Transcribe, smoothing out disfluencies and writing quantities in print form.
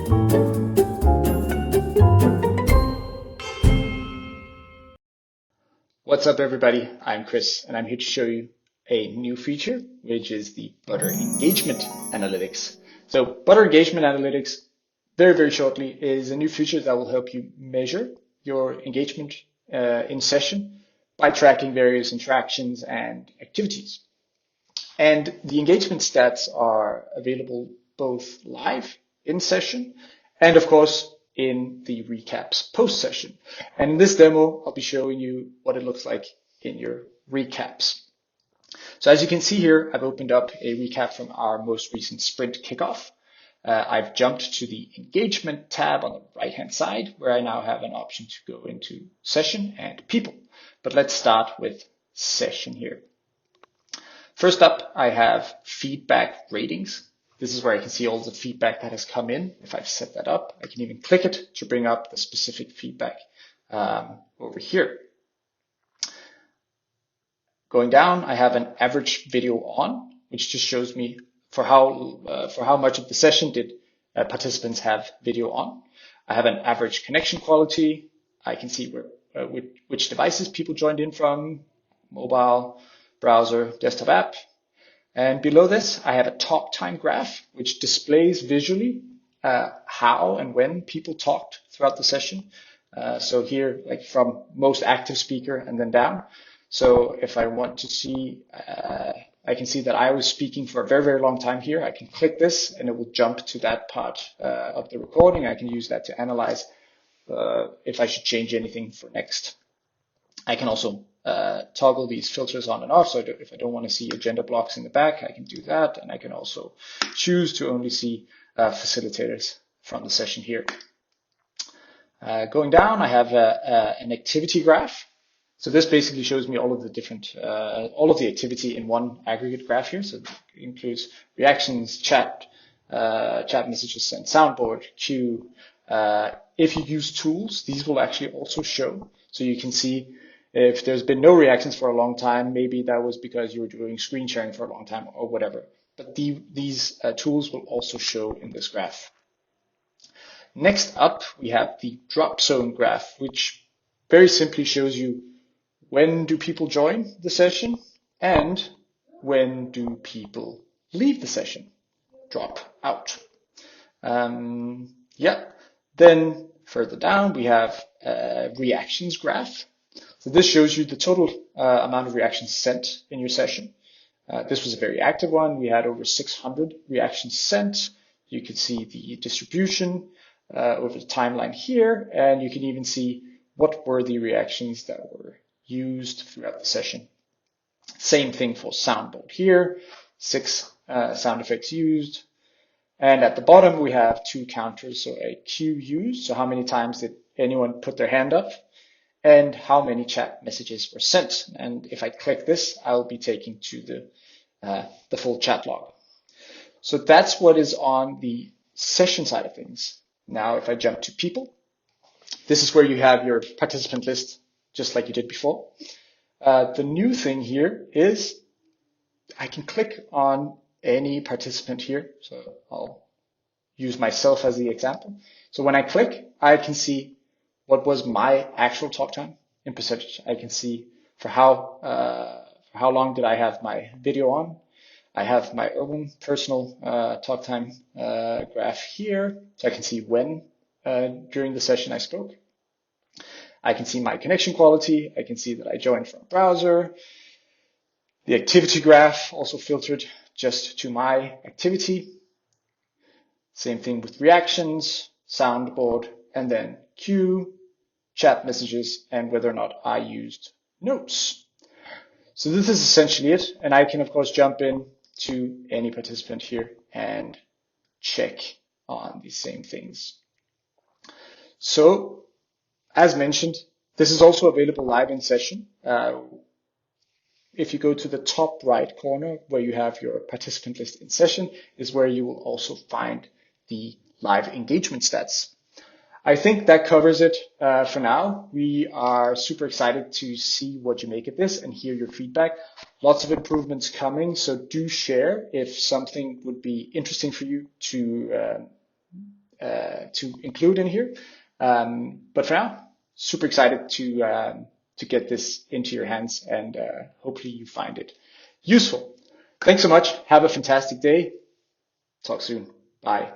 What's up, everybody? I'm Chris, and I'm here to show you a new feature, which is the Butter Engagement Analytics. So Butter Engagement Analytics, very shortly, is a new feature that will help you measure your engagement in session by tracking various interactions and activities. And the engagement stats are available both live in session and, of course, in the recaps post-session. And in this demo, I'll be showing you what it looks like in your recaps. So as you can see here, I've opened up a recap from our most recent sprint kickoff. I've jumped to the engagement tab on the right-hand side, where I now have an option to go into session and people. But let's start with session here. First up, I have feedback ratings. This is where I can see all the feedback that has come in. If I've set that up, I can even click it to bring up the specific feedback over here. Going down, I have an average video on, which just shows me for how much of the session did participants have video on. I have an average connection quality. I can see which devices people joined in from, mobile, browser, desktop app. And below this, I have a talk time graph, which displays visually how and when people talked throughout the session. So here, like from most active speaker and then down. So if I want to see, I can see that I was speaking for a very long time here. I can click this and it will jump to that part of the recording. I can use that to analyze if I should change anything for next. I can also toggle these filters on and off. So if I don't want to see agenda blocks in the back, I can do that. And I can also choose to only see facilitators from the session here. Going down, I have an activity graph. So this basically shows me all of the different, all of the activity in one aggregate graph here. So it includes reactions, chat messages, and soundboard, queue. If you use tools, these will actually also show. So you can see if there's been no reactions for a long time, maybe that was because you were doing screen sharing for a long time or whatever. But these tools will also show in this graph. Next up, we have the drop zone graph, which very simply shows you when do people join the session and when do people leave the session, drop out. Then further down, we have a reactions graph. So this shows you the total amount of reactions sent in your session. This was a very active one. We had over 600 reactions sent. You can see the distribution over the timeline here, and you can even see what were the reactions that were used throughout the session. Same thing for soundboard here, 6 sound effects used. And at the bottom, we have 2 counters, so a queue used, so how many times did anyone put their hand up, and how many chat messages were sent. And if I click this, I'll be taken to the full chat log. So that's what is on the session side of things. Now, if I jump to people, this is where you have your participant list, just like you did before. The new thing here is I can click on any participant here. So I'll use myself as the example. So when I click, I can see what was my actual talk time in percentage. I can see for how long did I have my video on. I have my own personal talk time graph here, so I can see when during the session I spoke. I can see my connection quality. I can see that I joined from browser. The activity graph also filtered just to my activity. Same thing with reactions, soundboard, and then queue, chat messages, and whether or not I used notes. So this is essentially it. And I can, of course, jump in to any participant here and check on these same things. So as mentioned, this is also available live in session. If you go to the top right corner where you have your participant list in session is where you will also find the live engagement stats. I think that covers it for now. We are super excited to see what you make of this and hear your feedback. Lots of improvements coming, so do share if something would be interesting for you to to include in here. But for now, super excited to get this into your hands, and hopefully you find it useful. Thanks so much. Have a fantastic day. Talk soon. Bye.